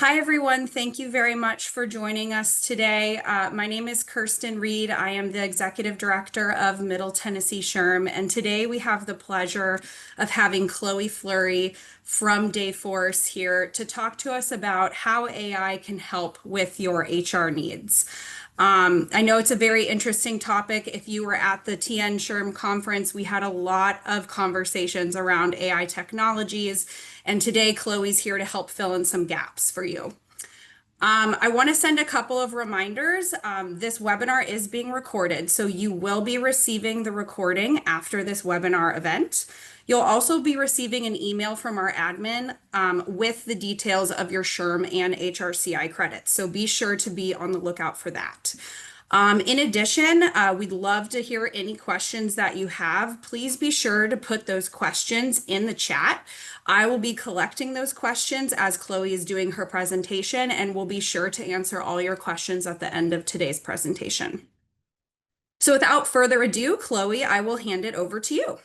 Hi, everyone. Thank you very much for joining us today. My name is Kirsten Reed. I am the Executive Director of Middle Tennessee SHRM, and today we have the pleasure of having Chloe Fleury from Dayforce here to talk to us about how AI can help with your HR needs. I know it's a very interesting topic. If you were at the TN SHRM conference, we had a lot of conversations around AI technologies, and today Chloe's here to help fill in some gaps for you. I want to send a couple of reminders. This webinar is being recorded, so you will be receiving the recording after this webinar event. You'll also be receiving an email from our admin with the details of your SHRM and HRCI credits, so be sure to be on the lookout for that. In addition, we'd love to hear any questions that you have. Please be sure to put those questions in the chat. I will be collecting those questions as Chloe is doing her presentation, and we'll be sure to answer all your questions at the end of today's presentation. So without further ado, Chloe, I will hand it over to you.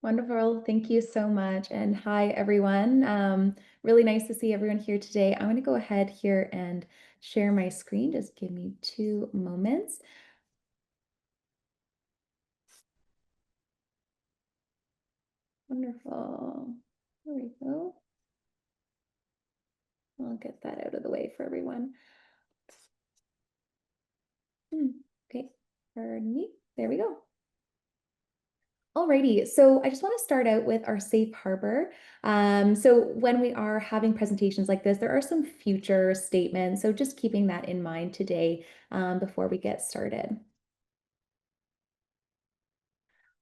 Wonderful. Thank you so much. And hi, everyone. Really nice to see everyone here today. I'm going to go ahead here and share my screen. Just give me 2 moments. Wonderful. There we go. I'll get that out of the way for everyone. Okay, pardon me. There we go. Alrighty, so I just want to start out with our safe harbor. So when we are having presentations like this, there are some future statements. So just keeping that in mind today before we get started.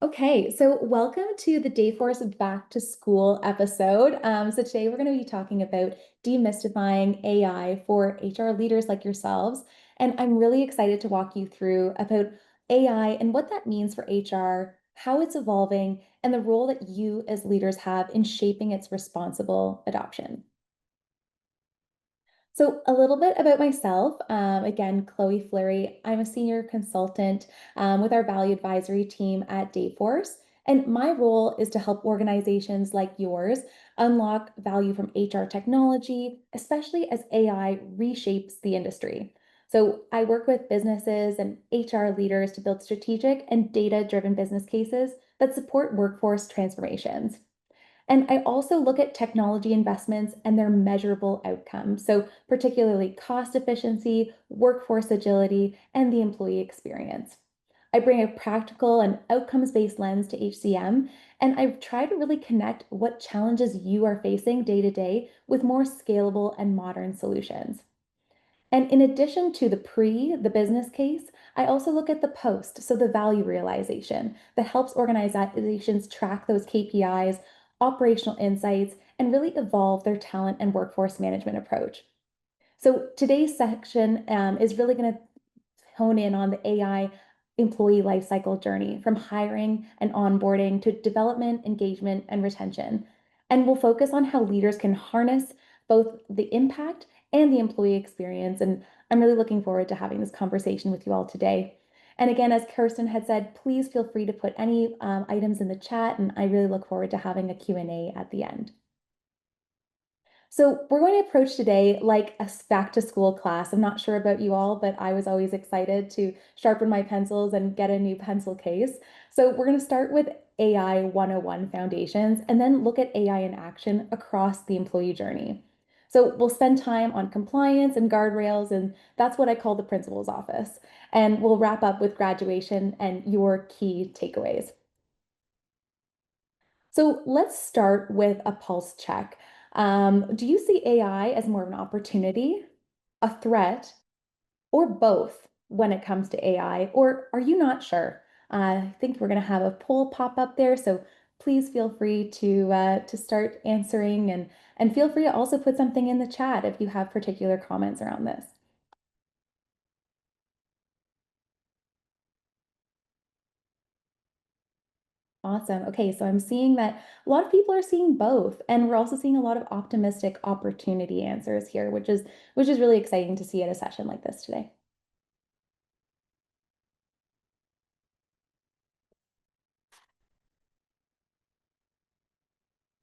Okay, so welcome to the Dayforce Back to School episode. So today we're going to be talking about demystifying AI for HR leaders like yourselves. And I'm really excited to walk you through about AI and what that means for HR, how it's evolving, and the role that you as leaders have in shaping its responsible adoption. So a little bit about myself. Again, Chloe Fleury. I'm a senior consultant with our value advisory team at Dayforce. And my role is to help organizations like yours unlock value from HR technology, especially as AI reshapes the industry. So I work with businesses and HR leaders to build strategic and data-driven business cases that support workforce transformations. And I also look at technology investments and their measurable outcomes. So, particularly cost efficiency, workforce agility, and the employee experience. I bring a practical and outcomes based lens to HCM, and I try to really connect what challenges you are facing day to day with more scalable and modern solutions. And in addition to the business case, I also look at the post, so the value realization that helps organizations track those KPIs, operational insights, and really evolve their talent and workforce management approach. So today's section is really going to hone in on the AI employee lifecycle journey from hiring and onboarding to development, engagement, and retention. And we'll focus on how leaders can harness both the impact and the employee experience. And I'm really looking forward to having this conversation with you all today. And again, as Kirsten had said, please feel free to put any items in the chat, and I really look forward to having a Q&A at the end. So we're going to approach today like a back to school class. I'm not sure about you all, but I was always excited to sharpen my pencils and get a new pencil case. So we're going to start with AI 101 foundations and then look at AI in action across the employee journey. So we'll spend time on compliance and guardrails, and that's what I call the principal's office. And we'll wrap up with graduation and your key takeaways. So let's start with a pulse check. Do you see AI as more of an opportunity, a threat, or both when it comes to AI? Or are you not sure? I think we're going to have a poll pop up there, so please feel free to start answering, and feel free to also put something in the chat if you have particular comments around this. Awesome. Okay, so I'm seeing that a lot of people are seeing both, and we're also seeing a lot of optimistic opportunity answers here, which is really exciting to see at a session like this today.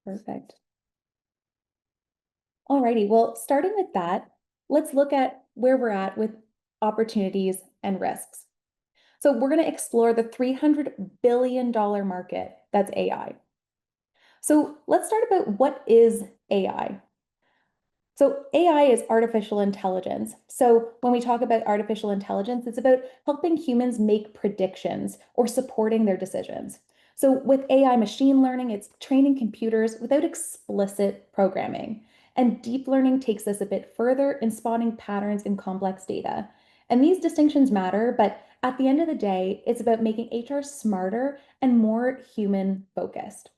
Perfect. Alrighty, well, starting with that, let's look at where we're at with opportunities and risks. So, we're going to explore the $300 billion market that's AI. So, let's start about what is AI. So, AI is artificial intelligence. So, when we talk about artificial intelligence, it's about helping humans make predictions or supporting their decisions. So, with AI machine learning, it's training computers without explicit programming. And deep learning takes us a bit further in spotting patterns in complex data. And these distinctions matter, but at the end of the day, it's about making HR smarter and more human focused.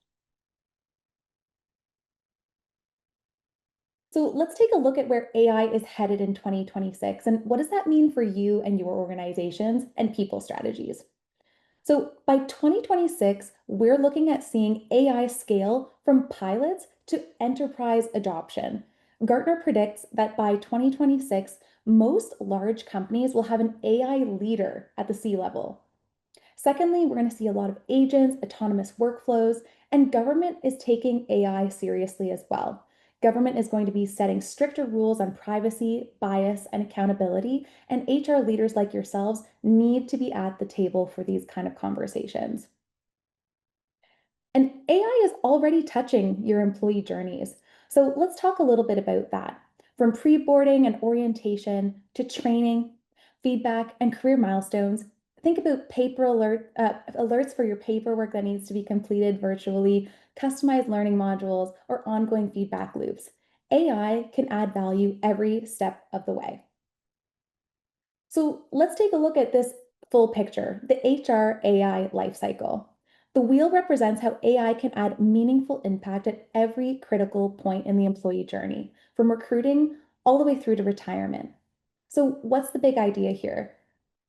So let's take a look at where AI is headed in 2026 and what does that mean for you and your organizations and people strategies. So by 2026, we're looking at seeing AI scale from pilots to enterprise adoption. Gartner predicts that by 2026, most large companies will have an AI leader at the C level. Secondly, we're going to see a lot of agents, autonomous workflows, and government is taking AI seriously as well. Government is going to be setting stricter rules on privacy, bias, and accountability, and HR leaders like yourselves need to be at the table for these kind of conversations. And AI is already touching your employee journeys. So let's talk a little bit about that. From pre boarding and orientation to training, feedback, and career milestones, think about alerts for your paperwork that needs to be completed virtually, customized learning modules, or ongoing feedback loops. AI can add value every step of the way. So let's take a look at this full picture, the HR AI lifecycle. The wheel represents how AI can add meaningful impact at every critical point in the employee journey, from recruiting all the way through to retirement. So, what's the big idea here?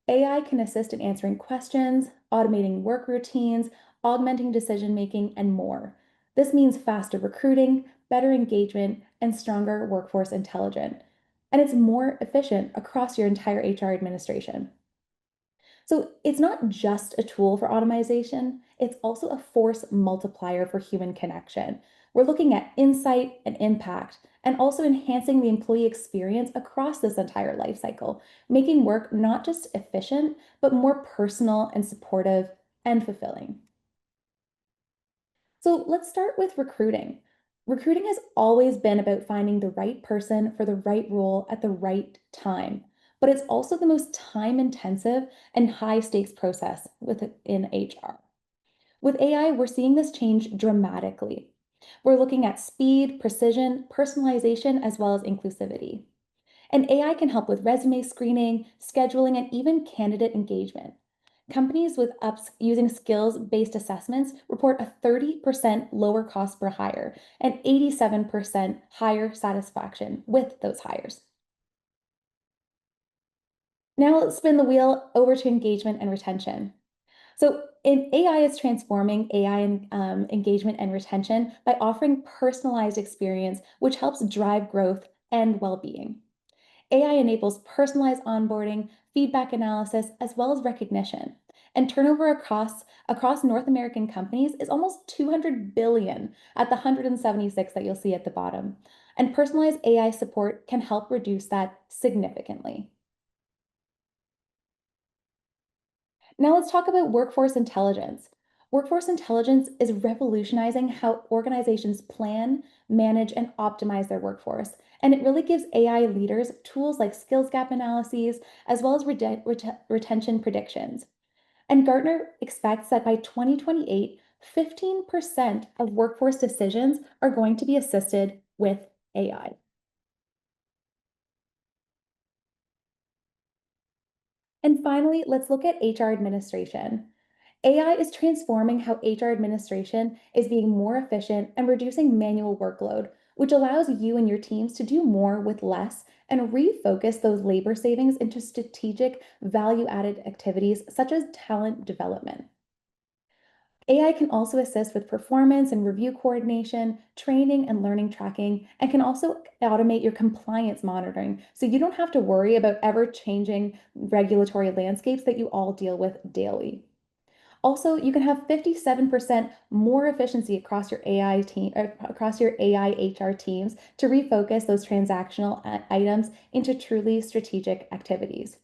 AI can assist in answering questions, automating work routines, augmenting decision making, and more. This means faster recruiting, better engagement, and stronger workforce intelligence. And it's more efficient across your entire HR administration. So it's not just a tool for automation, it's also a force multiplier for human connection. We're looking at insight and impact, and also enhancing the employee experience across this entire life cycle, making work not just efficient, but more personal and supportive and fulfilling. So let's start with recruiting. Recruiting has always been about finding the right person for the right role at the right time, but it's also the most time intensive and high stakes process within HR. With AI, we're seeing this change dramatically. We're looking at speed, precision, personalization, as well as inclusivity. And AI can help with resume screening, scheduling, and even candidate engagement. Companies with ups using skills-based assessments report a 30% lower cost per hire and 87% higher satisfaction with those hires. Now let's spin the wheel over to engagement and retention. AI is transforming AI engagement and retention by offering personalized experience, which helps drive growth and well-being. AI enables personalized onboarding, feedback analysis, as well as recognition. And turnover across North American companies is almost 200 billion at the 176 that you'll see at the bottom. And personalized AI support can help reduce that significantly. Now let's talk about workforce intelligence. Workforce intelligence is revolutionizing how organizations plan, manage, and optimize their workforce. And it really gives AI leaders tools like skills gap analyses, as well as retention predictions. And Gartner expects that by 2028, 15% of workforce decisions are going to be assisted with AI. And finally, let's look at HR administration. AI is transforming how HR administration is being more efficient and reducing manual workload, which allows you and your teams to do more with less and refocus those labor savings into strategic value added activities such as talent development. AI can also assist with performance and review coordination, training and learning tracking, and can also automate your compliance monitoring so you don't have to worry about ever changing regulatory landscapes that you all deal with daily. Also, you can have 57% more efficiency across your AI team, across your AI HR teams to refocus those transactional items into truly strategic activities.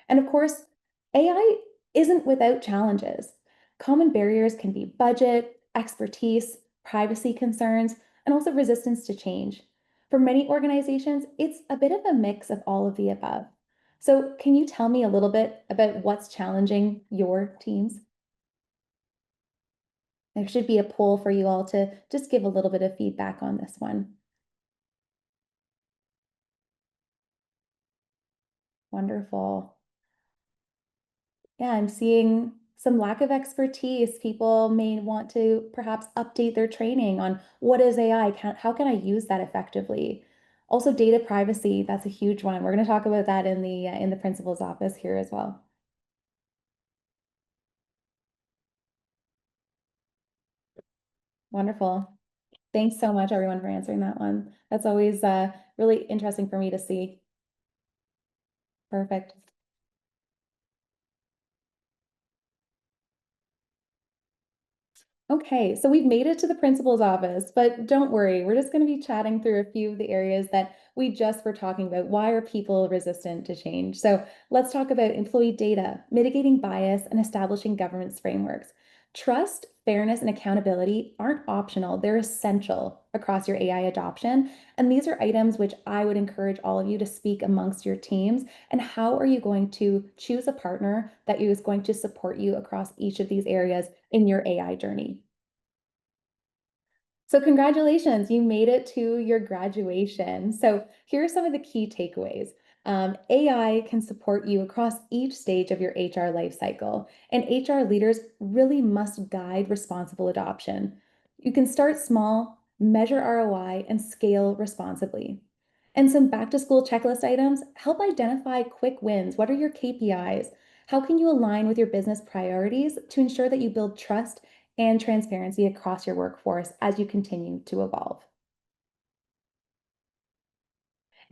And of course, AI isn't without challenges. Common barriers can be budget, expertise, privacy concerns, and also resistance to change. For many organizations, it's a bit of a mix of all of the above. So, can you tell me a little bit about what's challenging your teams? There should be a poll for you all to just give a little bit of feedback on this one. Wonderful. Yeah, I'm seeing some lack of expertise. People may want to perhaps update their training on what is AI, how can I use that effectively? Also, data privacy, that's a huge one. We're going to talk about that in the principal's office here as well. Wonderful. Thanks so much, everyone, for answering that one. That's always really interesting for me to see. Perfect. Okay, so we've made it to the principal's office, but don't worry, we're just going to be chatting through a few of the areas that we just were talking about. Why are people resistant to change? So let's talk about employee data, mitigating bias, and establishing governance frameworks. Trust, fairness, and accountability aren't optional, they're essential across your AI adoption. And these are items which I would encourage all of you to speak amongst your teams. And how are you going to choose a partner that is going to support you across each of these areas in your AI journey? So congratulations, you made it to your graduation. So here are some of the key takeaways. AI can support you across each stage of your HR lifecycle, and HR leaders really must guide responsible adoption. You can start small, measure ROI, and scale responsibly. And some back to school checklist items help identify quick wins. What are your KPIs? How can you align with your business priorities to ensure that you build trust and transparency across your workforce as you continue to evolve?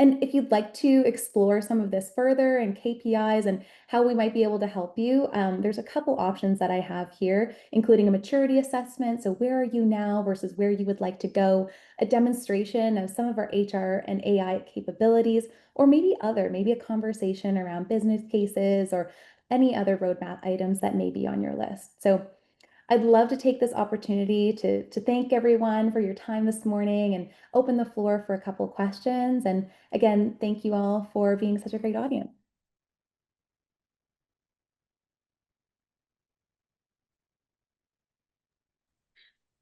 And if you'd like to explore some of this further and KPIs and how we might be able to help you, there's a couple options that I have here, including a maturity assessment. So, where are you now versus where you would like to go? A demonstration of some of our HR and AI capabilities, or maybe a conversation around business cases or any other roadmap items that may be on your list. So, I'd love to take this opportunity to thank everyone for your time this morning and open the floor for a couple questions. And again, thank you all for being such a great audience.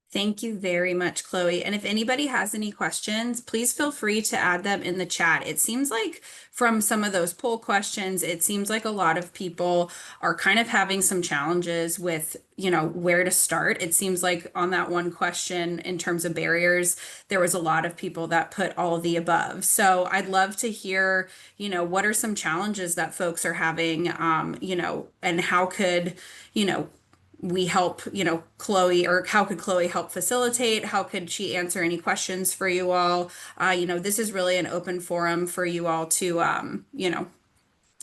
Thank you very much, Chloe. And if anybody has any questions, please feel free to add them in the chat. It seems like from some of those poll questions, it seems like a lot of people are kind of having some challenges with, where to start. It seems like on that one question in terms of barriers, there was a lot of people that put all of the above. So I'd love to hear, what are some challenges that folks are having, and how could, you know, we help, Chloe, or how could Chloe help facilitate? How could she answer any questions for you all? This is really an open forum for you all to,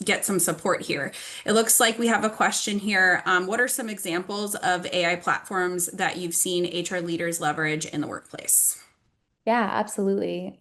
get some support here. It looks like we have a question here. What are some examples of AI platforms that you've seen HR leaders leverage in the workplace? Yeah, absolutely.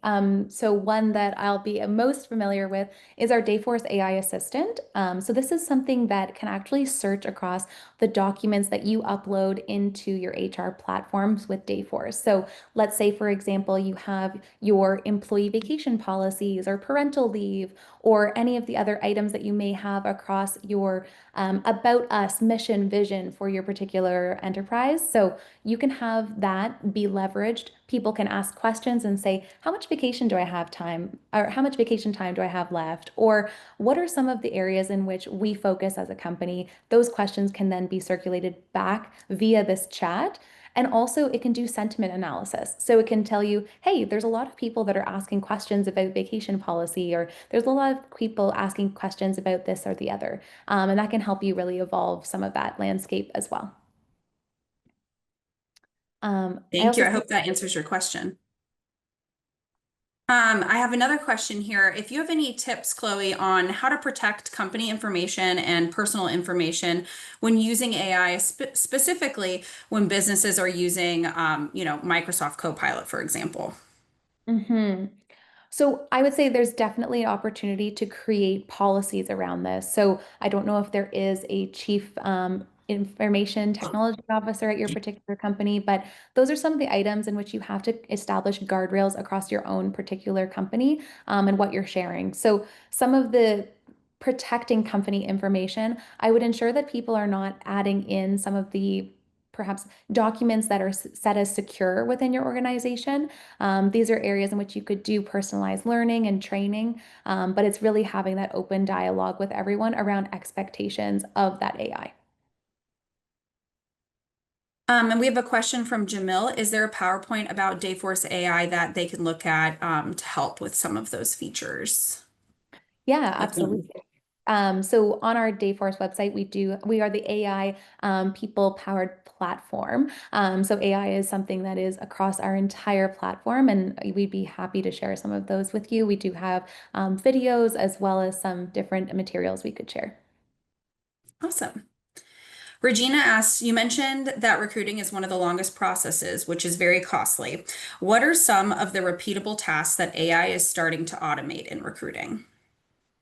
So one that I'll be most familiar with is our Dayforce AI assistant. So this is something that can actually search across the documents that you upload into your HR platforms with Dayforce. So let's say, for example, you have your employee vacation policies or parental leave or any of the other items that you may have across your about us mission vision for your particular enterprise. So you can have that be leveraged. People can ask questions and say, how much vacation do I have time? Or how much vacation time do I have left? Or what are some of the areas in which we focus as a company? Those questions can then be circulated back via this chat. And also, it can do sentiment analysis. So it can tell you, hey, there's a lot of people that are asking questions about vacation policy, or there's a lot of people asking questions about this or the other. And that can help you really evolve some of that landscape as well. I Thank also you. I see, hope that answers your question. I have another question here. If you have any tips, Chloe, on how to protect company information and personal information when using AI, specifically when businesses are using, Microsoft Copilot, for example. hmm So I would say there's definitely an opportunity to create policies around this. So I don't know if there is a chief information technology officer at your particular company, but those are some of the items in which you have to establish guardrails across your own particular company and what you're sharing. So some of the protecting company information, I would ensure that people are not adding in some of the perhaps documents that are set as secure within your organization. These are areas in which you could do personalized learning and training, but it's really having that open dialogue with everyone around expectations of that AI. And we have a question from Jamil. Is there a PowerPoint about Dayforce AI that they can look at to help with some of those features? Yeah, If absolutely. So on our Dayforce website, we are the AI people powered platform. So AI is something that is across our entire platform, and we'd be happy to share some of those with you. We do have videos as well as some different materials we could share. Awesome. Regina asks, you mentioned that recruiting is one of the longest processes, which is very costly. What are some of the repeatable tasks that AI is starting to automate in recruiting?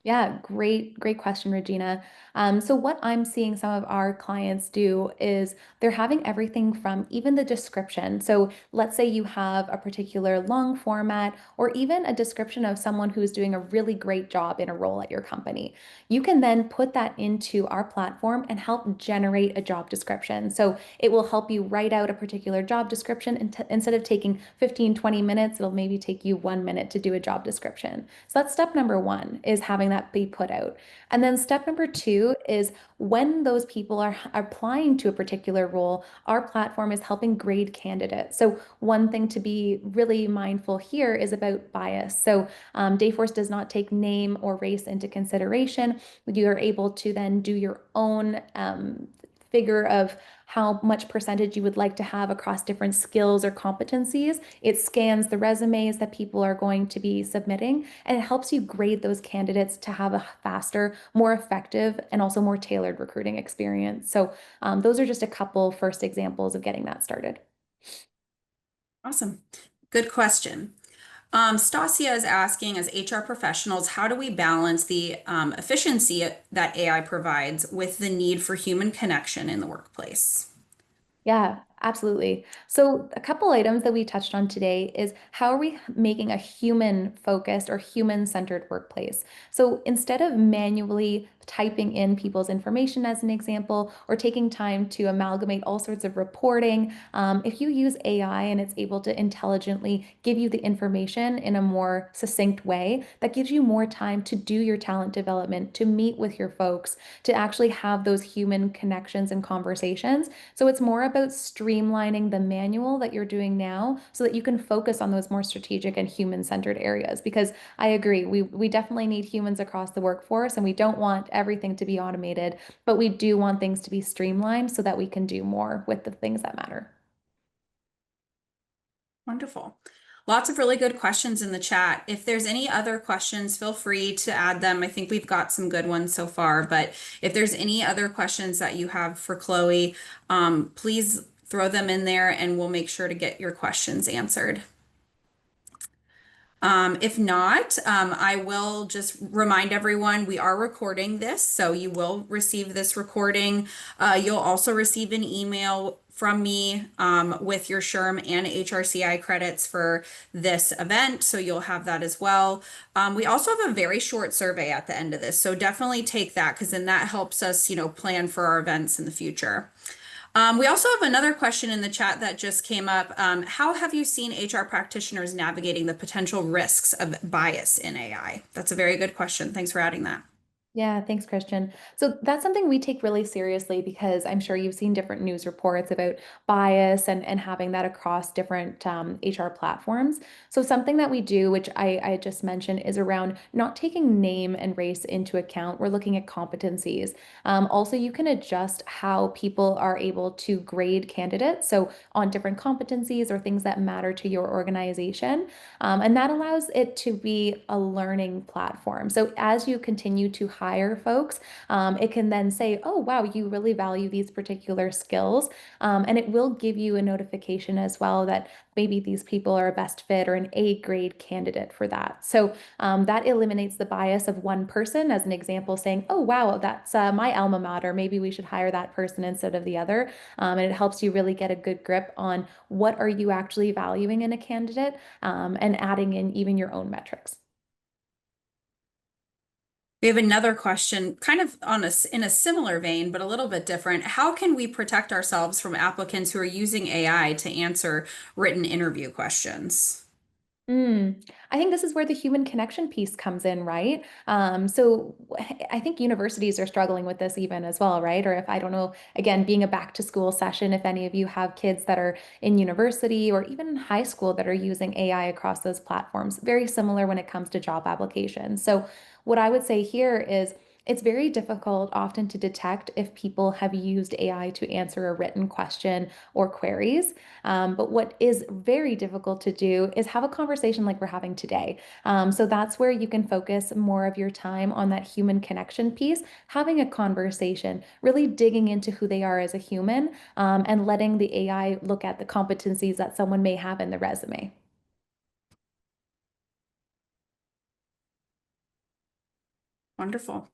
Yeah, great question, Regina. So what I'm seeing some of our clients do is they're having everything from even the description. So let's say you have a particular long format or even a description of someone who's doing a really great job in a role at your company. You can then put that into our platform and help generate a job description. So it will help you write out a particular job description and instead of taking 15, 20 minutes, it'll maybe take you 1 minute to do a job description. So that's step number one is having that be put out. And then step number two is when those people are applying to a particular role, our platform is helping grade candidates. So one thing to be really mindful here is about bias. So Dayforce does not take name or race into consideration. You are able to then do your own figure of how much percentage you would like to have across different skills or competencies. It scans the resumes that people are going to be submitting, and it helps you grade those candidates to have a faster, more effective, and also more tailored recruiting experience. So, those are just a couple first examples of getting that started. Awesome. Good question. Stasia is asking, as HR professionals, how do we balance the efficiency that AI provides with the need for human connection in the workplace? Yeah, absolutely. So, a couple items that we touched on today is how are we making a human focused or human centered workplace? So, instead of manually typing in people's information as an example, or taking time to amalgamate all sorts of reporting, if you use AI and it's able to intelligently give you the information in a more succinct way, that gives you more time to do your talent development, to meet with your folks, to actually have those human connections and conversations. So it's more about streamlining the manual that you're doing now so that you can focus on those more strategic and human-centered areas. Because I agree, we definitely need humans across the workforce and we don't want everything to be automated, but we do want things to be streamlined so that we can do more with the things that matter. Wonderful. Lots of really good questions in the chat. If there's any other questions, feel free to add them. I think we've got some good ones so far, but if there's any other questions that you have for Chloe, please throw them in there and we'll make sure to get your questions answered. If not, I will just remind everyone we are recording this, so you will receive this recording. You'll also receive an email from me with your SHRM and HRCI credits for this event, so you'll have that as well. We also have a very short survey at the end of this, so definitely take that because then that helps us, plan for our events in the future. We also have another question in the chat that just came up. How have you seen HR practitioners navigating the potential risks of bias in AI? That's a very good question. Thanks for adding that. Yeah, thanks, Christian. So that's something we take really seriously because I'm sure you've seen different news reports about bias and having that across different HR platforms. So something that we do, which I just mentioned, is around not taking name and race into account. We're looking at competencies. Also, you can adjust how people are able to grade candidates. So on different competencies or things that matter to your organization. And that allows it to be a learning platform. So as you continue to hire folks, it can then say, oh, wow, you really value these particular skills. And it will give you a notification as well that maybe these people are a best fit or an A grade candidate for that. So that eliminates the bias of one person, as an example, saying, oh, wow, that's my alma mater. Maybe we should hire that person instead of the other. And it helps you really get a good grip on what are you actually valuing in a candidate, and adding in even your own metrics. We have another question, kind of in a similar vein, but a little bit different. How can we protect ourselves from applicants who are using AI to answer written interview questions? I think this is where the human connection piece comes in, right? So I think universities are struggling with this even as well, right? Or if I don't know, again, being a back to school session, if any of you have kids that are in university or even in high school that are using AI across those platforms, very similar when it comes to job applications. So what I would say here is it's very difficult often to detect if people have used AI to answer a written question or queries. But what is very difficult to do is have a conversation like we're having today. So that's where you can focus more of your time on that human connection piece, having a conversation, really digging into who they are as a human, and letting the AI look at the competencies that someone may have in the resume. Wonderful.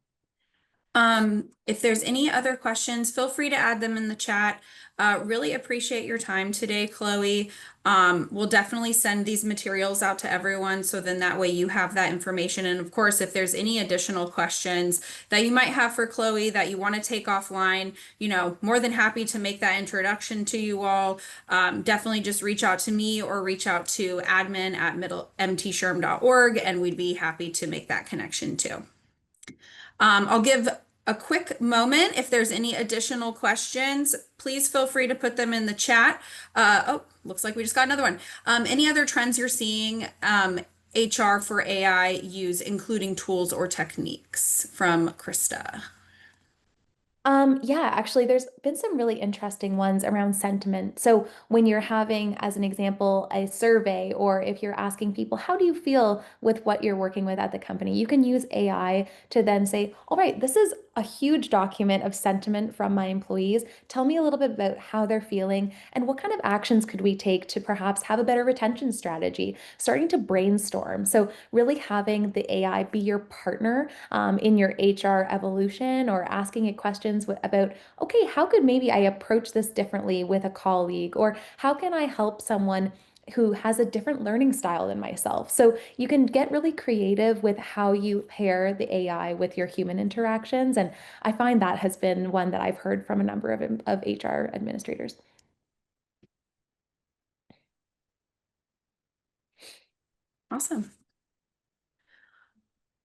If there's any other questions, feel free to add them in the chat. Really appreciate your time today, Chloe. We'll definitely send these materials out to everyone so then that way you have that information. And of course, if there's any additional questions that you might have for Chloe that you want to take offline, more than happy to make that introduction to you all. Definitely just reach out to me or reach out to admin@mtsherm.org and we'd be happy to make that connection too. I'll give a quick moment. If there's any additional questions, please feel free to put them in the chat. Oh, looks like we just got another one. Any other trends you're seeing HR for AI use, including tools or techniques from Krista? Yeah, actually, there's been some really interesting ones around sentiment. So when you're having, as an example, a survey, or if you're asking people, how do you feel with what you're working with at the company? You can use AI to then say, all right, this is a huge document of sentiment from my employees. Tell me a little bit about how they're feeling and what kind of actions could we take to perhaps have a better retention strategy, starting to brainstorm. So really having the AI be your partner in your HR evolution, or asking it questions about, okay, how could maybe I approach this differently with a colleague, or how can I help someone who has a different learning style than myself. So you can get really creative with how you pair the AI with your human interactions. And I find that has been one that I've heard from a number of HR administrators. Awesome.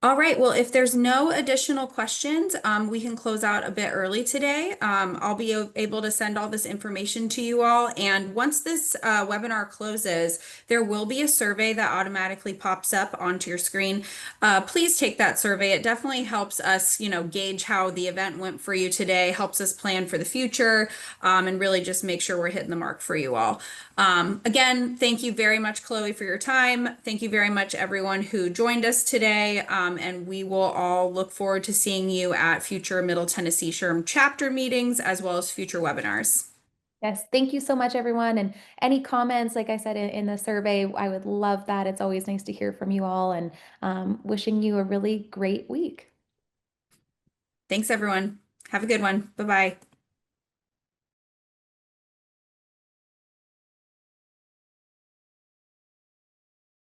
All right. Well, if there's no additional questions, we can close out a bit early today. I'll be able to send all this information to you all. And once this webinar closes, there will be a survey that automatically pops up onto your screen. Please take that survey. It definitely helps us, gauge how the event went for you today, helps us plan for the future, and really just make sure we're hitting the mark for you all. Again, thank you very much, Chloe, for your time. Thank you very much, everyone who joined us today. And we will all look forward to seeing you at future Middle Tennessee SHRM chapter meetings as well as future webinars. Yes, thank you so much, everyone. And any comments, like I said in the survey, I would love that. It's always nice to hear from you all, and wishing you a really great week. Thanks, everyone. Have a good one. Bye-bye.